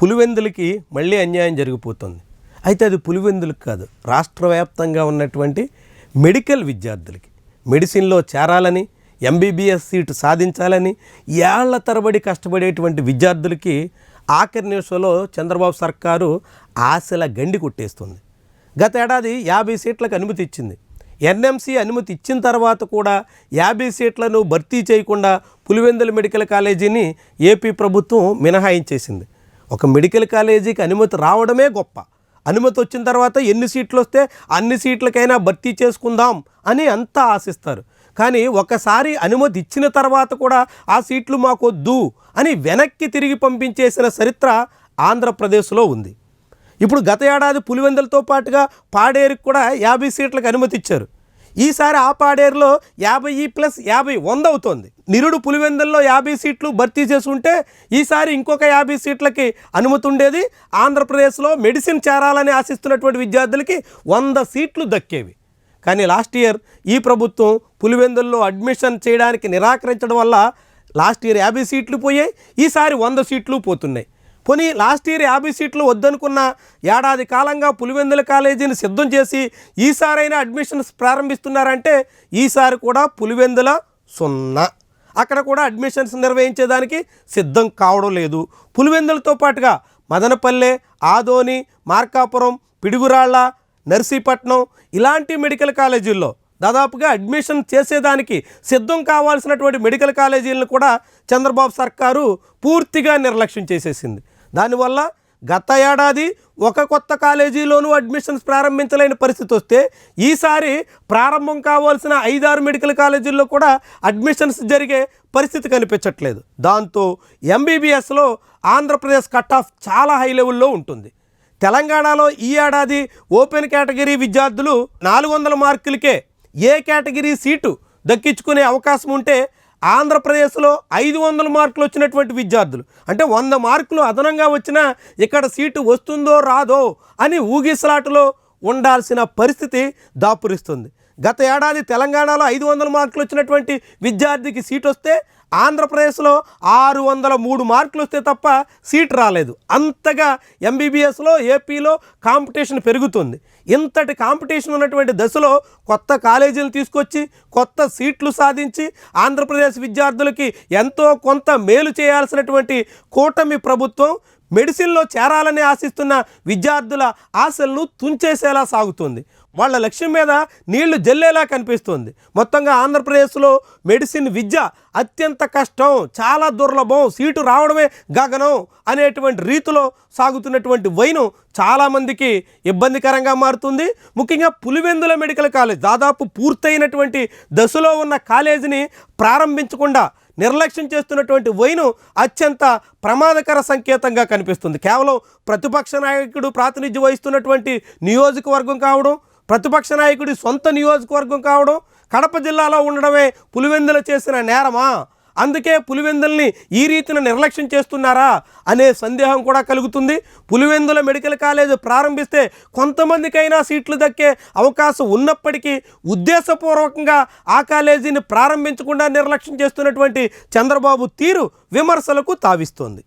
పులివెందులకి మళ్ళీ అన్యాయం జరిగిపోతుంది. అయితే అది పులివెందులకు కాదు, రాష్ట్ర వ్యాప్తంగా ఉన్నటువంటి మెడికల్ విద్యార్థులకి మెడిసిన్లో చేరాలని, ఎంబీబీఎస్ సీటు సాధించాలని ఏళ్ల తరబడి కష్టపడేటువంటి విద్యార్థులకి ఆఖరి నిమిషంలో చంద్రబాబు సర్కారు ఆశల గండి కొట్టేస్తుంది. గత ఏడాది 50 సీట్లకు అనుమతి ఇచ్చింది. ఎన్ఎంసీ అనుమతి ఇచ్చిన తర్వాత కూడా 50 సీట్లను భర్తీ చేయకుండా పులివెందుల మెడికల్ కాలేజీని ఏపీ ప్రభుత్వం మినహాయించేసింది. ఒక మెడికల్ కాలేజీకి అనుమతి రావడమే గొప్ప. అనుమతి వచ్చిన తర్వాత ఎన్ని సీట్లు వస్తే అన్ని సీట్లకైనా భర్తీ చేసుకుందాం అని అంతా ఆశిస్తారు. కానీ ఒకసారి అనుమతి ఇచ్చిన తర్వాత కూడా ఆ సీట్లు మాకొద్దు అని వెనక్కి తిరిగి పంపించేసిన చరిత్ర ఆంధ్రప్రదేశ్లో ఉంది. ఇప్పుడు గత ఏడాది పులివెందులతో పాటుగా పాడేరుకు కూడా 50 సీట్లకు అనుమతి ఇచ్చారు. ఈసారి ఆ పాడేరులో 50+50 100 అవుతోంది. నిరుడు పులివెందుల్లో 50 సీట్లు భర్తీ చేసుకుంటే ఈసారి ఇంకొక 50 సీట్లకి అనుమతి ఉండేది. ఆంధ్రప్రదేశ్లో మెడిసిన్ చేరాలని ఆశిస్తున్నటువంటి విద్యార్థులకి 100 సీట్లు దక్కేవి. కానీ లాస్ట్ ఇయర్ ఈ ప్రభుత్వం పులివెందుల్లో అడ్మిషన్ చేయడానికి నిరాకరించడం వల్ల లాస్ట్ ఇయర్ 50 సీట్లు పోయాయి, ఈసారి 100 సీట్లు పోతున్నాయి. పోనీ లాస్ట్ ఇయర్ 50 సీట్లు వద్దనుకున్న ఏడాది కాలంగా పులివెందుల కాలేజీని సిద్ధం చేసి ఈసారైనా అడ్మిషన్స్ ప్రారంభిస్తున్నారంటే ఈసారి కూడా పులివెందుల 0. అక్కడ కూడా అడ్మిషన్స్ నిర్వహించేదానికి సిద్ధం కావడం లేదు. పులివెందులతో పాటుగా మదనపల్లె, ఆదోని, మార్కాపురం, పిడుగురాళ్ళ, నర్సీపట్నం ఇలాంటి మెడికల్ కాలేజీల్లో దాదాపుగా అడ్మిషన్ చేసేదానికి సిద్ధం కావాల్సినటువంటి మెడికల్ కాలేజీలను కూడా చంద్రబాబు సర్కారు పూర్తిగా నిర్లక్ష్యం చేసేసింది. దానివల్ల గత ఏడాది ఒక కొత్త కాలేజీలోనూ అడ్మిషన్స్ ప్రారంభించలేని పరిస్థితి వస్తే ఈసారి ప్రారంభం కావాల్సిన 5-6 మెడికల్ కాలేజీల్లో కూడా అడ్మిషన్స్ జరిగే పరిస్థితి కనిపించట్లేదు. దాంతో ఎంబీబీఎస్లో ఆంధ్రప్రదేశ్ కట్ ఆఫ్ చాలా హై లెవెల్లో ఉంటుంది. తెలంగాణలో ఈ ఏడాది ఓపెన్ కేటగిరీ విద్యార్థులు 400 మార్కులకే ఏ కేటగిరీ సీటు దక్కించుకునే అవకాశం ఉంటే ఆంధ్రప్రదేశ్లో 500 మార్కులు వచ్చినటువంటి విద్యార్థులు అంటే 100 మార్కులు అదనంగా వచ్చినా ఇక్కడ సీటు వస్తుందో రాదో అని ఊగిసలాటలో ఉండాల్సిన పరిస్థితి దాపురిస్తుంది. గత ఏడాది తెలంగాణలో 500 మార్కులు వచ్చినటువంటి విద్యార్థికి సీట్ వస్తే ఆంధ్రప్రదేశ్లో 603 మార్కులు వస్తే తప్ప సీట్ రాలేదు. అంతగా ఎంబీబీఎస్లో ఏపీలో కాంపిటీషన్ పెరుగుతుంది. ఇంతటి కాంపిటీషన్ ఉన్నటువంటి దశలో కొత్త కాలేజీలు తీసుకొచ్చి కొత్త సీట్లు సాధించి ఆంధ్రప్రదేశ్ విద్యార్థులకి ఎంతో కొంత మేలు చేయాల్సినటువంటి కూటమి ప్రభుత్వం మెడిసిన్లో చేరాలని ఆశిస్తున్న విద్యార్థుల ఆశలను తుంచేసేలా సాగుతుంది. వాళ్ళ లక్ష్యం మీద నీళ్లు జల్లేలా కనిపిస్తుంది. మొత్తంగా ఆంధ్రప్రదేశ్లో మెడిసిన్ విద్య అత్యంత కష్టం, చాలా దుర్లభం, సీటు రావడమే గగనం అనేటువంటి రీతిలో సాగుతున్నటువంటి వైనం చాలామందికి ఇబ్బందికరంగా మారుతుంది. ముఖ్యంగా పులివెందుల మెడికల్ కాలేజ్ దాదాపు పూర్తయినటువంటి దశలో ఉన్న కాలేజీని ప్రారంభించకుండా నిర్లక్ష్యం చేస్తున్నటువంటి వైను అత్యంత ప్రమాదకర సంకేతంగా కనిపిస్తుంది. కేవలం ప్రతిపక్ష నాయకుడు ప్రాతినిధ్యం వహిస్తున్నటువంటి నియోజకవర్గం కావడం, ప్రతిపక్ష నాయకుడి సొంత నియోజకవర్గం కావడం, కడప జిల్లాలో ఉండడమే పులివెందుల చేసిన నేరమా, అందుకే పులివెందుల్ని ఈ రీతిన నిర్లక్ష్యం చేస్తున్నారా అనే సందేహం కూడా కలుగుతుంది. పులివెందుల మెడికల్ కాలేజ్ ప్రారంభిస్తే కొంతమందికైనా సీట్లు దక్కే అవకాశం ఉన్నప్పటికీ ఉద్దేశపూర్వకంగా ఆ కాలేజీని ప్రారంభించకుండా నిర్లక్ష్యం చేస్తున్నటువంటి చంద్రబాబు తీరు విమర్శలకు తావిస్తోంది.